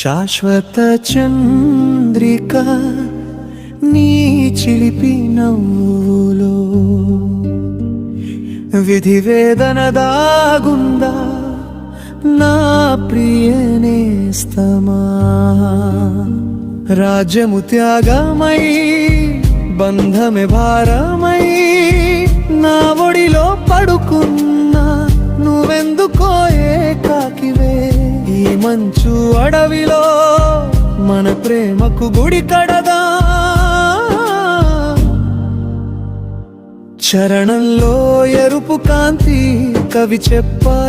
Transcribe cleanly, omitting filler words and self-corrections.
శాశ్వత చంద్రిక నీ చిలిపి నవ్వులో విధి వేదన దాగుందా నా ప్రియనేస్తమా రాజ్యము త్యాగమై బంధమే భారమై నా ఒడిలో పడుకున్నా నువ్వెందుకో ఏకాకివే ఈ మంచు అడవిలో మన ప్రేమకు గుడి కడదా చరణంలో ఎరుపు కాంతి కవి చెప్పాలి